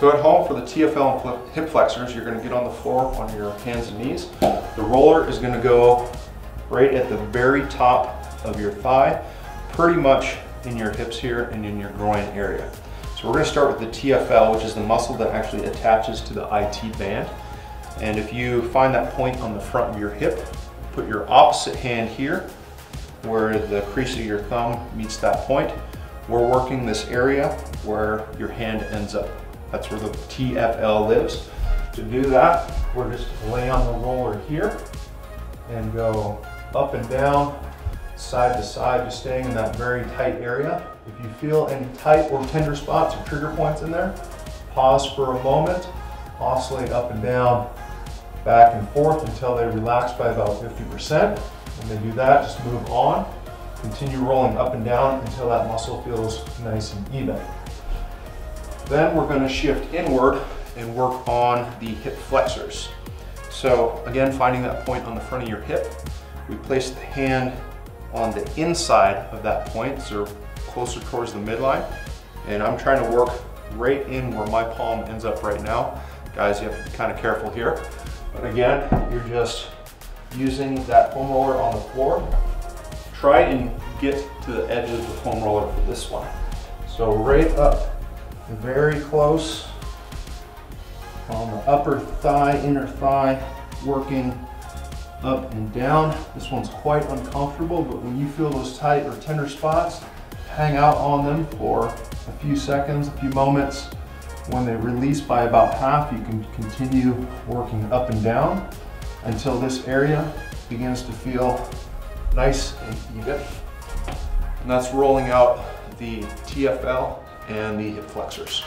So at home for the TFL and hip flexors, you're going to get on the floor on your hands and knees. The roller is going to go right at the very top of your thigh, pretty much in your hips here and in your groin area. So we're going to start with the TFL, which is the muscle that actually attaches to the IT band. And if you find that point on the front of your hip, put your opposite hand here where the crease of your thumb meets that point. We're working this area where your hand ends up. That's where the TFL lives. To do that, we're just lay on the roller here and go up and down, side to side, just staying in that very tight area. If you feel any tight or tender spots or trigger points in there, pause for a moment, oscillate up and down, back and forth until they relax by about 50%. When they do that, just move on. Continue rolling up and down until that muscle feels nice and even. Then we're going to shift inward and work on the hip flexors. So again, finding that point on the front of your hip, we place the hand on the inside of that point, so closer towards the midline. And I'm trying to work right in where my palm ends up right now. Guys, you have to be kind of careful here. But again, you're just using that foam roller on the floor. Try and get to the edge of the foam roller for this one. So right up very close on the upper thigh, inner thigh, working up and down. This one's quite uncomfortable, but when you feel those tight or tender spots, hang out on them for a few seconds, a few moments. When they release by about half, you can continue working up and down until this area begins to feel nice and even. And that's rolling out the TFL and the hip flexors.